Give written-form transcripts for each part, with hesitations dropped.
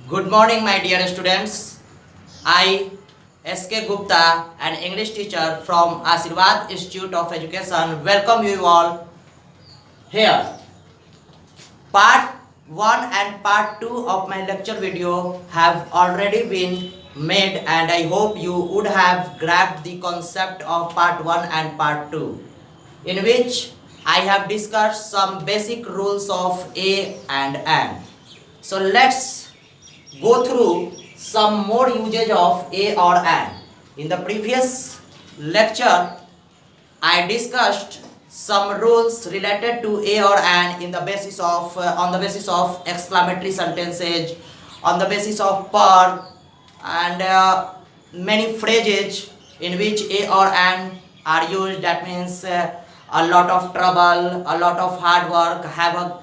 Good morning, my dear students. I, S.K. Gupta, an English teacher from Ashirwad Institute of Education, welcome you all here. Part 1 and Part 2 of my lecture video have already been made, and I hope you would have grabbed the concept of Part 1 and Part 2, in which I have discussed some basic rules of A and AND. So let's go through some more usage of A or AND. In the previous lecture, I discussed some rules related to A or AND on the basis of exclamatory sentences, on the basis of per, and many phrases in which A or AND are used. That means a lot of trouble, a lot of hard work, have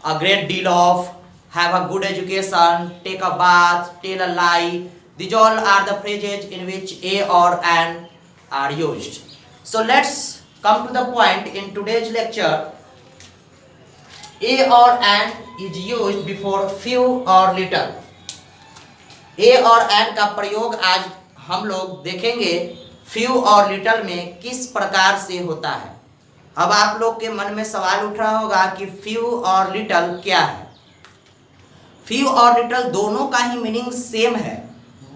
a great deal of, have a good education, take a bath, tell a lie. These all are the phrases in which A or AND are used. So let's come to the point in today's lecture. A or AND is used before few or little. A और AND का प्रयोग आज हम लोग देखेंगे few और little में किस प्रकार से होता है। अब आप लोग के मन में सवाल उठ रहा होगा कि few और little क्या है। few और little दोनों का ही मीनिंग सेम है,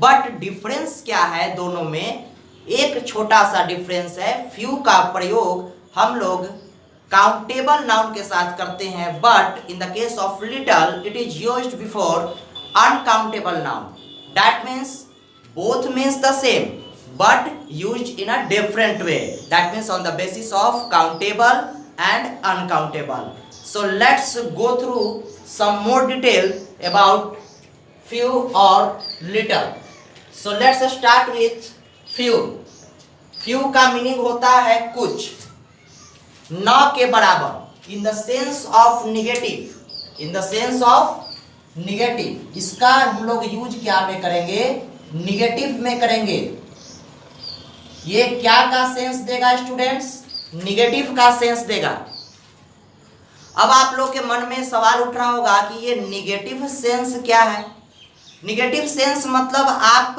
बट डिफरेंस क्या है दोनों में? एक छोटा सा डिफरेंस है। few का प्रयोग हम लोग काउंटेबल नाउन के साथ करते हैं, but in the case of little it is used before uncountable noun. That means both means the same but used in a different way. That means on the basis of countable and uncountable. So let's go through some more detail about few or little. So let's start with few. Few का meaning होता है कुछ, न के बराबर, in the sense of negative. In the sense of negative. इसका हम लोग यूज क्या में करेंगे? निगेटिव में करेंगे. ये क्या का सेंस देगा स्टूडेंट्स? निगेटिव का सेंस देगा. अब आप लोग के मन में सवाल उठ रहा होगा कि ये निगेटिव सेंस क्या है? निगेटिव सेंस मतलब आप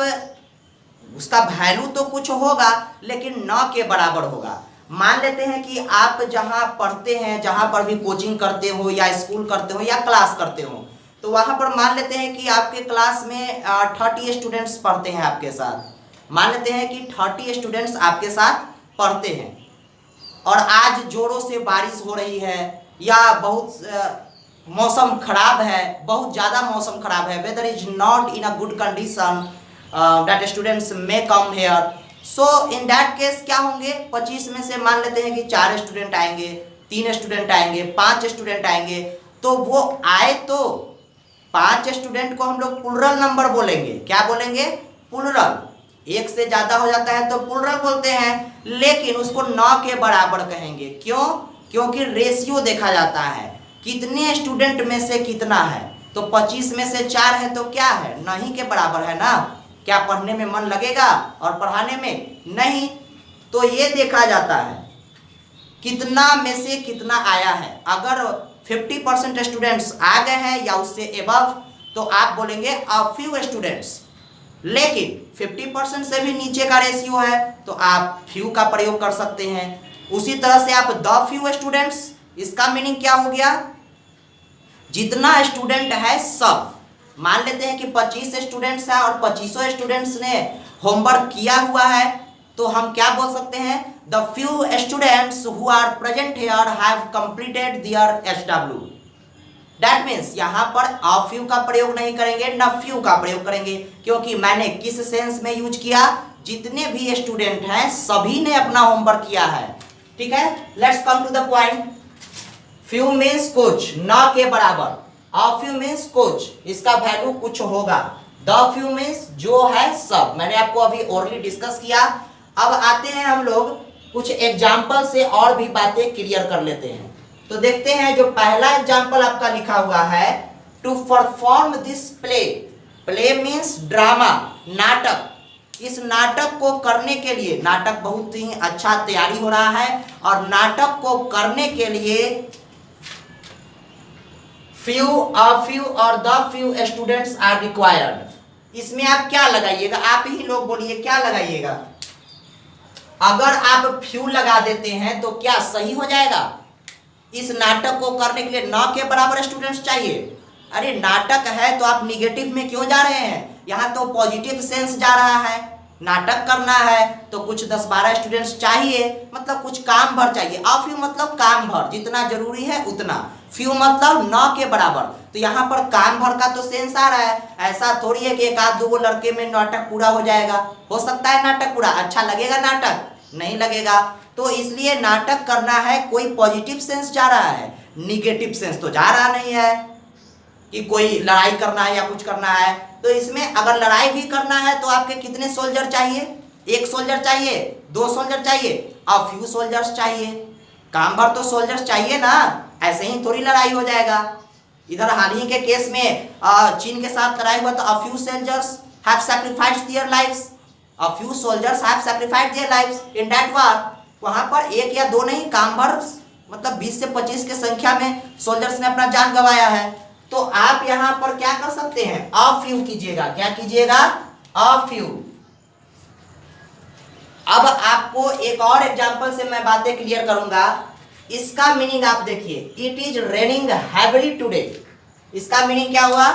उसका वैल्यू तो कुछ होगा लेकिन न के बराबर होगा. मान लेते हैं कि आप जहां पढ़ते हैं, जहां पर भी कोचिंग करते हो या स्कूल करते हो या क्लास करते हो, तो वहाँ पर मान लेते हैं कि आपके क्लास में 30 स्टूडेंट्स पढ़ते हैं आपके साथ. मान लेते हैं कि 30 स्टूडेंट्स आपके साथ पढ़ते हैं और आज जोरों से बारिश हो रही है या बहुत मौसम खराब है, बहुत ज़्यादा मौसम खराब है, weather is not in a good condition that students may come here. So in that case क्या होंगे? 25 में से मान लेते हैं कि 4 स्टूडेंट आएंगे, 3 स्टूडेंट आएंगे, 5 स्टूडेंट आएंगे. तो वो आए तो 5 स्टूडेंट को हम लोग प्लुरल नंबर बोलेंगे. क्या बोलेंगे? प्लुरल. एक से ज़्यादा हो जाता है तो प्लुरल बोलते हैं, लेकिन उसको न के बराबर कहेंगे. क्यों? क्योंकि रेशियो देखा जाता है, कितने स्टूडेंट में से कितना है. तो 25 में से 4 है तो क्या है? नहीं के बराबर है ना. क्या पढ़ने में मन लगेगा और पढ़ाने में? नहीं. तो ये देखा जाता है कितना में से कितना आया है. अगर 50% स्टूडेंट्स आ गए हैं या उससे एबव तो आप बोलेंगे अ फ्यू स्टूडेंट्स. लेकिन 50% से भी नीचे का रेशियो है तो आप फ्यू का प्रयोग कर सकते हैं. उसी तरह से आप द फ्यू स्टूडेंट्स, इसका मीनिंग क्या हो गया? जितना स्टूडेंट है सब. मान लेते हैं कि 25 स्टूडेंट्स हैं और 25 स्टूडेंट्स ने होमवर्क किया हुआ है, तो हम क्या बोल सकते हैं? The few students who are present here have completed their SW. That means यहाँ पर a few का प्रयोग नहीं करेंगे, न few का प्रयोग करेंगे, क्योंकि मैंने किस सेंस में यूज किया? जितने भी स्टूडेंट हैं सभी ने अपना होमवर्क किया है. ठीक है, let's come to the point. few means कुछ, न के बराबर. a few means कुछ, इसका वैल्यू कुछ होगा. the few means जो है सब. मैंने आपको अभी ओरली डिस्कस किया. अब आते हैं हम लोग कुछ एग्जाम्पल से और भी बातें क्लियर कर लेते हैं. तो देखते हैं जो पहला एग्जाम्पल आपका लिखा हुआ है, to perform this play. Play means drama, नाटक. इस नाटक को करने के लिए, नाटक बहुत ही अच्छा तैयारी हो रहा है और नाटक को करने के लिए few, a few और the few students are required। इसमें आप क्या लगाइएगा, आप ही लोग बोलिए क्या लगाइएगा। अगर आप few लगा देते हैं तो क्या सही हो जाएगा? इस नाटक को करने के लिए न के बराबर स्टूडेंट्स चाहिए। अरे नाटक है तो आप निगेटिव में क्यों जा रहे हैं? यहाँ तो पॉजिटिव सेंस जा रहा है। नाटक करना है तो कुछ 10-12 स्टूडेंट्स चाहिए, मतलब कुछ काम भर चाहिए। अ फ्यू मतलब काम भर, जितना जरूरी है उतना। फ्यू मतलब न के बराबर, तो यहाँ पर काम भर का तो सेंस आ रहा है। ऐसा थोड़ी है कि एक आध दो लड़के में नाटक पूरा हो जाएगा। हो सकता है नाटक पूरा, अच्छा लगेगा नाटक? नहीं लगेगा। तो इसलिए नाटक करना है, कोई पॉजिटिव सेंस जा रहा है, निगेटिव सेंस तो जा रहा नहीं है कि कोई लड़ाई करना है या कुछ करना है। तो इसमें अगर लड़ाई भी करना है तो आपके कितने सोल्जर चाहिए? 1 सोल्जर चाहिए, 2 सोल्जर चाहिए, अब फ्यू सोल्जर्स चाहिए। काम भर तो सोल्जर्स चाहिए ना, ऐसे ही थोड़ी लड़ाई हो जाएगा। इधर हाल ही के केस में चीन के साथ लड़ाई हुआ तो a few soldiers have sacrificed their lives, a few soldiers have sacrificed their lives in that war. वहां पर 1 या 2 नहीं, काम भर मतलब 20 से 25 की संख्या में सोल्जर्स ने अपना जान गंवाया है। तो आप यहां पर क्या कर सकते हैं? अ फ्यू कीजिएगा। क्या कीजिएगा? A few. अब आपको एक और एग्जांपल से मैं बातें क्लियर करूंगा। इसका मीनिंग आप देखिए, it is raining heavily today. इसका मीनिंग क्या हुआ?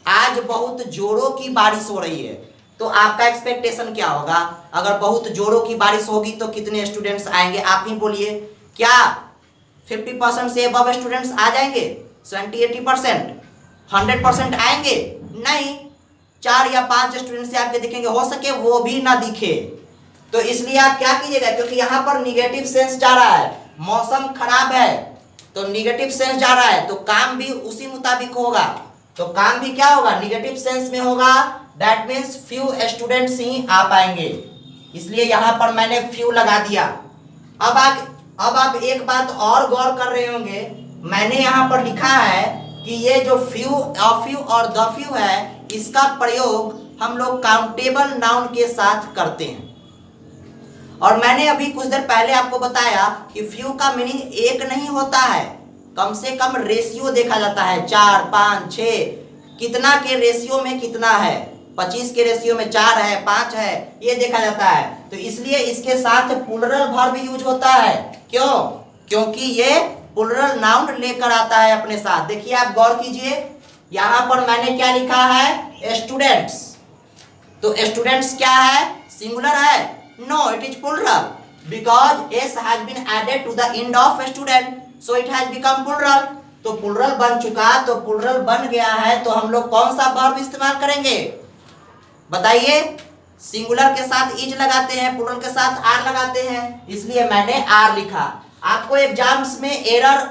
आज बहुत जोरों की बारिश हो रही है। तो आपका एक्सपेक्टेशन क्या होगा? अगर बहुत जोरों की बारिश होगी तो कितने स्टूडेंट्स आएंगे? आप ही बोलिए। क्या 50% से अबव स्टूडेंट्स आ जाएंगे? 70-80%? 100% आएंगे? नहीं, 4 या 5 स्टूडेंट से आपके दिखेंगे, हो सके वो भी ना दिखे। तो इसलिए आप क्या कीजिएगा, क्योंकि यहाँ पर निगेटिव सेंस जा रहा है, मौसम खराब है तो निगेटिव सेंस जा रहा है, तो काम भी उसी मुताबिक होगा। तो काम भी क्या होगा? निगेटिव सेंस में होगा। दैट मीन्स फ्यू स्टूडेंट्स ही आ पाएंगे, इसलिए यहाँ पर मैंने फ्यू लगा दिया। अब आप एक बात और गौर कर रहे होंगे, मैंने यहाँ पर लिखा है कि ये जो फ्यू, अ फ्यू और द फ्यू है, इसका प्रयोग हम लोग काउंटेबल नाउन के साथ करते हैं। और मैंने अभी कुछ देर पहले आपको बताया कि फ्यू का मीनिंग एक नहीं होता है, कम से कम रेशियो देखा जाता है। 4, 5, 6 कितना के रेशियो में कितना है, 25 के रेशियो में 4 है, 5 है, ये देखा जाता है। तो इसलिए इसके साथ प्लूरल वर्ब यूज होता है। क्यों? क्योंकि ये प्लूरल नाउन लेकर आता है अपने साथ। देखिए आप गौर कीजिए, यहां पर मैंने क्या लिखा है? स्टूडेंट्स। तो स्टूडेंट्स क्या है? सिंगुलर है? No, it is plural because S has been added to the end of student, so it has become plural. तो प्लूरल बन चुका, तो प्लूरल बन गया है, तो हम लोग कौन सा वर्ब इस्तेमाल करेंगे बताइए? सिंगुलर के साथ इज लगाते हैं, प्लूरल के साथ आर लगाते हैं, इसलिए मैंने आर लिखा। आपको एग्जाम्स में एरर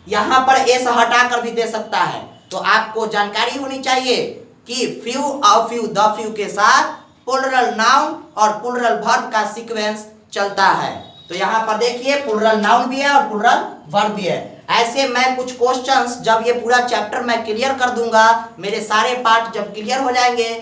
यहां पर एस हटाकर भी दे सकता है, तो आपको जानकारी होनी चाहिए कि few, a few, the few के साथ प्लूरल नाउन और प्लूरल वर्ब का सीक्वेंस चलता है। तो यहाँ पर देखिए प्लूरल नाउन भी है और प्लूरल वर्ब भी है। ऐसे मैं कुछ क्वेश्चंस, जब ये पूरा चैप्टर मैं क्लियर कर दूंगा, मेरे सारे पार्ट जब क्लियर हो जाएंगे,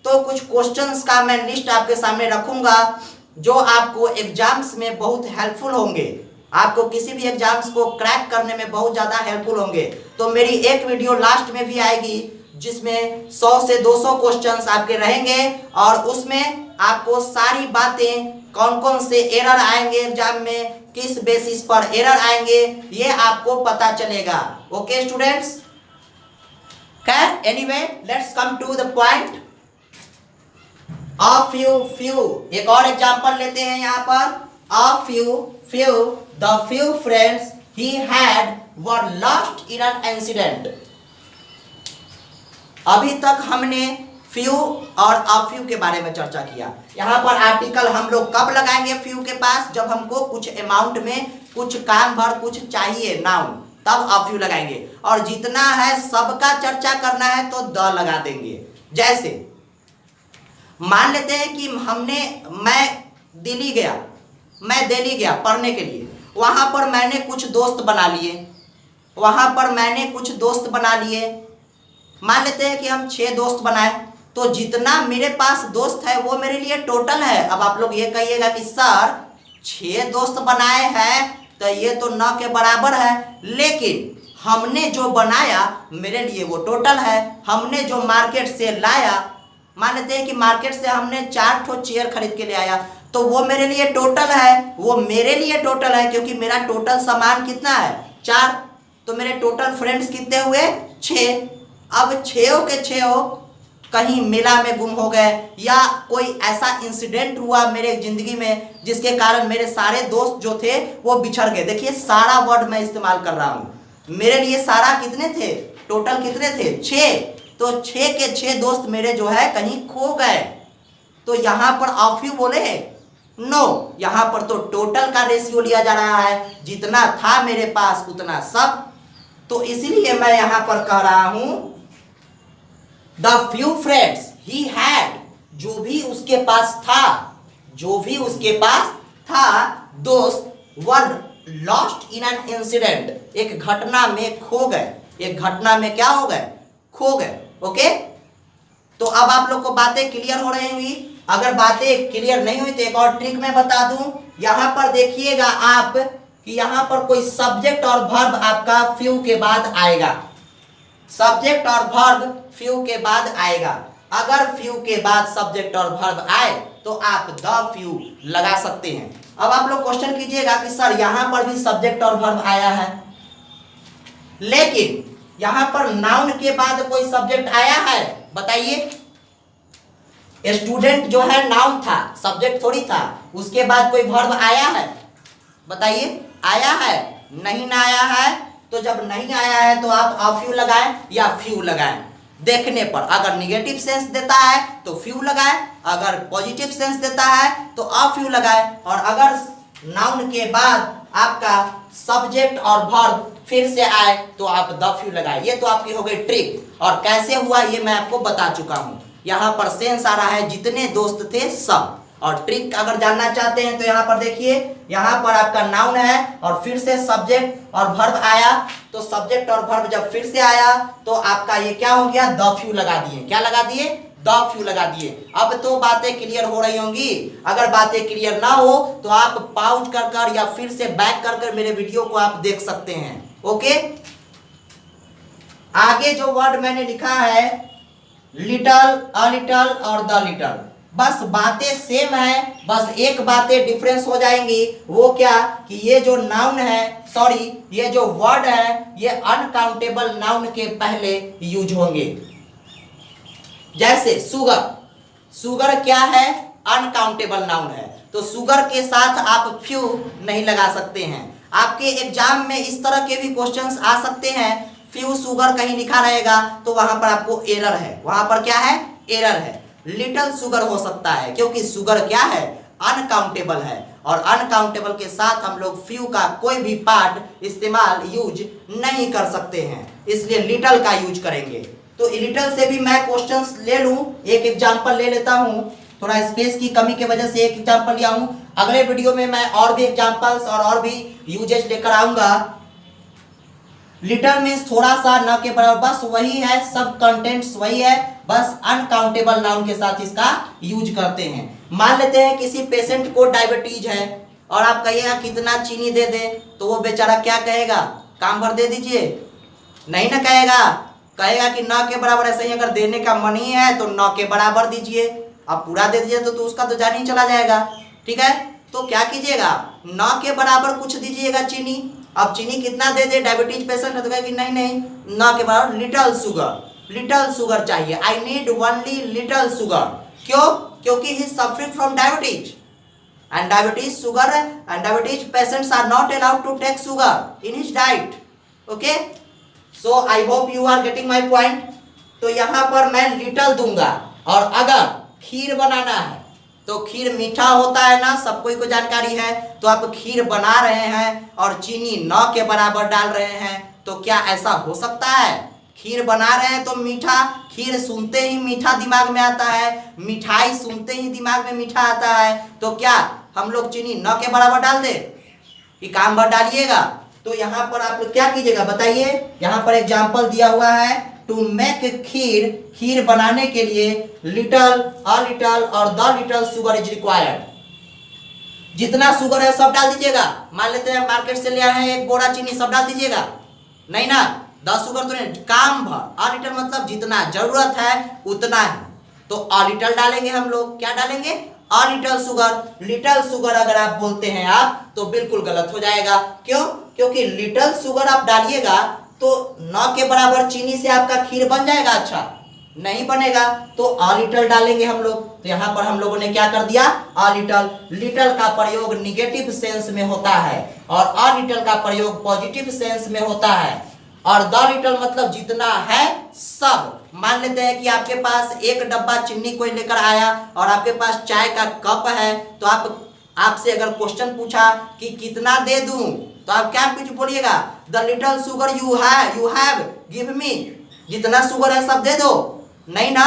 तो कुछ क्वेश्चंस का मैं लिस्ट आपके सामने रखूंगा जो आपको एग्जाम्स में बहुत हेल्पफुल होंगे, आपको किसी भी एग्जाम्स को क्रैक करने में बहुत ज़्यादा हेल्पफुल होंगे। तो मेरी एक वीडियो लास्ट में भी आएगी जिसमें 100 से 200 क्वेश्चंस आपके रहेंगे, और उसमें आपको सारी बातें, कौन कौन से एरर आएंगे एग्जाम में, किस बेसिस पर एरर आएंगे, ये आपको पता चलेगा। Okay students, anyway let's come to the point. A few, few, एक और एग्जांपल लेते हैं यहाँ पर। A few, few, the few friends he had were lost in an incident. अभी तक हमने फ्यू और अ फ्यू के बारे में चर्चा किया। यहाँ पर आर्टिकल हम लोग कब लगाएंगे फ्यू के पास? जब हमको कुछ अमाउंट में, कुछ काम भर कुछ चाहिए नाउन, तब अ फ्यू लगाएंगे। और जितना है सबका चर्चा करना है तो द लगा देंगे। जैसे मान लेते हैं कि मैं दिल्ली गया पढ़ने के लिए, वहां पर मैंने कुछ दोस्त बना लिए, मान लेते हैं कि हम 6 दोस्त बनाए, तो जितना मेरे पास दोस्त है वो मेरे लिए टोटल है। अब आप लोग ये कहिएगा कि सर 6 दोस्त बनाए हैं तो ये तो 9 के बराबर है, लेकिन हमने जो बनाया मेरे लिए वो टोटल है, हमने जो मार्केट से लाया, मान लेते हैं कि मार्केट से हमने 4 ठो चेयर खरीद के ले आया, तो वो मेरे लिए टोटल है, वो मेरे लिए टोटल है क्योंकि मेरा टोटल सामान कितना है 4। तो मेरे टोटल फ्रेंड्स कितने हुए 6। अब 6 के 6 कहीं मेला में गुम हो गए या कोई ऐसा इंसिडेंट हुआ मेरे जिंदगी में जिसके कारण मेरे सारे दोस्त जो थे वो बिछड़ गए। देखिए सारा वर्ड मैं इस्तेमाल कर रहा हूँ, मेरे लिए सारा कितने थे, टोटल कितने थे 6। तो 6 के 6 दोस्त मेरे जो है कहीं खो गए। तो यहाँ पर ऑफ यू बोले नो, यहाँ पर तो टोटल का रेशियो लिया जा रहा है, जितना था मेरे पास उतना सब। तो इसीलिए मैं यहाँ पर कह रहा हूँ the few friends he had, जो भी उसके पास था, जो भी उसके पास था दोस्त, वर लॉस्ट इन एन इंसिडेंट, एक घटना में खो गए, एक घटना में क्या हो गए, खो गए। ओके, तो अब आप लोग को बातें क्लियर हो रही होंगी। अगर बातें क्लियर नहीं हुई तो एक और ट्रिक मैं बता दूं। यहां पर देखिएगा आप कि यहां पर कोई सब्जेक्ट और वर्ब आपका फ्यू के बाद आएगा, सब्जेक्ट और वर्ब फ्यू के बाद आएगा। अगर फ्यू के बाद सब्जेक्ट और वर्ब आए तो आप द फ्यू लगा सकते हैं। अब आप लोग क्वेश्चन कीजिएगा कि सर यहां पर भी सब्जेक्ट और वर्ब आया है, लेकिन यहां पर नाउन के बाद कोई सब्जेक्ट आया है, बताइए। स्टूडेंट जो है नाउन था, सब्जेक्ट थोड़ी था, उसके बाद कोई वर्ब आया है, बताइए। आया है? नहीं ना आया है। तो जब नहीं आया है तो आप अ फ्यू लगाएं या फ्यू लगाएं देखने पर। अगर निगेटिव सेंस देता है तो फ्यू लगाएं, अगर पॉजिटिव सेंस देता है तो अ फ्यू लगाएं, और अगर नाउन के बाद आपका सब्जेक्ट और वर्ब फिर से आए तो आप द फ्यू लगाएं। ये तो आपकी हो गई ट्रिक, और कैसे हुआ ये मैं आपको बता चुका हूं। यहाँ पर सेंस आ रहा है जितने दोस्त थे सब, और ट्रिक अगर जानना चाहते हैं तो यहाँ पर देखिए, यहाँ पर आपका नाउन है और फिर से सब्जेक्ट और वर्ब आया, तो सब्जेक्ट और वर्ब जब फिर से आया तो आपका ये क्या हो गया, द फ्यू लगा दिए। क्या लगा दिए? द फ्यू लगा दिए। अब तो बातें क्लियर हो रही होंगी। अगर बातें क्लियर ना हो तो आप पॉज कर कर या फिर से बैक कर कर मेरे वीडियो को आप देख सकते हैं। ओके, आगे जो वर्ड मैंने लिखा है लिटल, अ लिटल और द लिटल, बस बातें सेम है, बस एक बातें डिफरेंस हो जाएंगी। वो क्या कि ये जो नाउन है, सॉरी ये जो वर्ड है, ये अनकाउंटेबल नाउन के पहले यूज होंगे। जैसे सुगर, सुगर क्या है, अनकाउंटेबल नाउन है, तो सुगर के साथ आप फ्यू नहीं लगा सकते हैं। आपके एग्जाम में इस तरह के भी क्वेश्चंस आ सकते हैं, फ्यू सुगर कहीं लिखा रहेगा तो वहां पर आपको एरर है, वहां पर क्या है, एरर है। लिटिल सुगर हो सकता है क्योंकि सुगर क्या है, अनकाउंटेबल है, और अनकाउंटेबल के साथ हम लोग फ्यू का कोई भी पार्ट इस्तेमाल यूज नहीं कर सकते हैं, इसलिए लिटिल का यूज करेंगे। तो लिटिल से भी मैं क्वेश्चंस ले लूं, एक एग्जांपल ले लेता हूं, थोड़ा स्पेस की कमी की वजह से एक एग्जांपल लिया हूं। अगले वीडियो में मैं और भी एग्जांपल्स और भी यूजेज लेकर आऊंगा। लिटिल मीन्स थोड़ा सा, न के बराबर, बस वही है, सब कंटेंट्स वही है, बस अनकाउंटेबल नाउन के साथ इसका यूज करते हैं। मान लेते हैं किसी पेशेंट को डायबिटीज है और आप कहिएगा कितना चीनी दे दे, तो वो बेचारा क्या कहेगा, काम भर दे दीजिए, नहीं ना कहेगा, कहेगा कि न के बराबर। ऐसे ही अगर देने का मन ही है तो न के बराबर दीजिए, अब पूरा दे दीजिए तो उसका तो जान ही चला जाएगा। ठीक है, तो क्या कीजिएगा, न के बराबर कुछ दीजिएगा चीनी। अब चीनी कितना दे दे, डायबिटीज पेशेंट है तो कहेगा कि नहीं नहीं, न के बराबर लिटिल सुगर, लिटिल सुगर चाहिए, I need only little sugar. क्यों? क्योंकि he is suffering from diabetes, and diabetes sugar, and diabetes patients are not allowed to take sugar in his diet. Okay, so I hope you are getting my point. तो यहाँ पर मैं little दूंगा, और अगर खीर बनाना है तो खीर मीठा होता है ना, सबको को जानकारी है। तो आप खीर बना रहे हैं और चीनी न के बराबर डाल रहे हैं, तो क्या ऐसा हो सकता है? खीर बना रहे हैं तो मीठा, खीर सुनते ही मीठा दिमाग में आता है, मिठाई सुनते ही दिमाग में मीठा आता है, तो क्या हम लोग चीनी न के बराबर डाल दे कि काम भर डालिएगा? तो यहाँ पर आप लोग क्या कीजिएगा बताइए। यहाँ पर एग्जाम्पल दिया हुआ है, टू मेक खीर, खीर बनाने के लिए लिटिल, अ लिटिल और the little sugar is required. जितना शुगर है सब डाल दीजिएगा। मान लेते हैं मार्केट से ले आए हैं एक बोरा चीनी, सब डाल दीजिएगा। नहीं ना, द शुगर तो नहीं, काम भर, अ लिटल मतलब जितना जरूरत है उतना ही, तो अ लिटल डालेंगे हम लोग, क्या डालेंगे, a little sugar. Little sugar अगर आप बोलते हैं आप तो बिल्कुल गलत हो जाएगा, क्यों, क्योंकि लिटल शुगर आप डालिएगा तो न के बराबर चीनी से आपका खीर बन जाएगा, अच्छा नहीं बनेगा, तो अ लिटल डालेंगे हम लोग। तो यहाँ पर हम लोगों ने क्या कर दिया, अ लिटल। लिटल का प्रयोग निगेटिव सेंस में होता है और अ लिटल का प्रयोग पॉजिटिव सेंस में होता है। और द लिटल मतलब जितना है सब। मान लेते हैं कि आपके पास एक डब्बा चीनी कोई लेकर आया और आपके पास चाय का कप है, तो आपसे अगर क्वेश्चन पूछा कि कितना दे दूं, तो आप क्या कुछ बोलिएगा, the little sugar you have give me, जितना शुगर है सब दे दो, नहीं ना,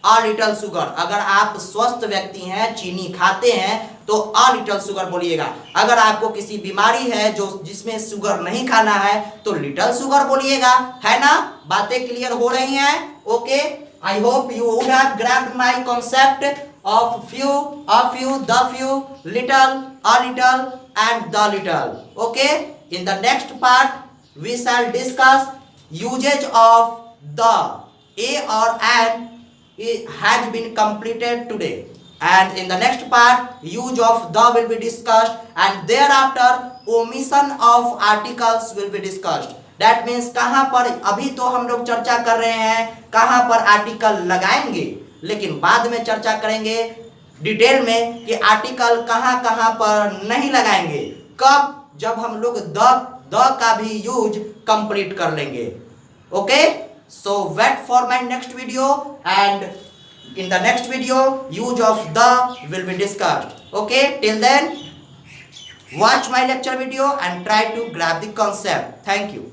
अ लिटल शुगर। अगर आप स्वस्थ व्यक्ति हैं, चीनी खाते हैं, तो अ लिटल शुगर बोलिएगा। अगर आपको किसी बीमारी है जो जिसमें शुगर नहीं खाना है, तो लिटल शुगर बोलिएगा, है ना। बातें क्लियर हो रही हैं? Okay, I hope you would have grabbed my concept of few, a few, the few, little, a little and the little. Okay, in the next part we shall discuss usage of the. A or an has been completed today, and in the next part use of the will be discussed, and thereafter omission of articles will be discussed. That means कहाँ पर, अभी तो हम लोग चर्चा कर रहे हैं कहाँ पर आर्टिकल लगाएंगे, लेकिन बाद में चर्चा करेंगे डिटेल में कि आर्टिकल कहाँ कहाँ पर नहीं लगाएंगे, कब, जब हम लोग द का भी यूज कंप्लीट कर लेंगे। Okay, so wait for my next video, and in the next video use of the will be discussed. Okay, till then watch my lecture video and try to grab the concept. Thank you.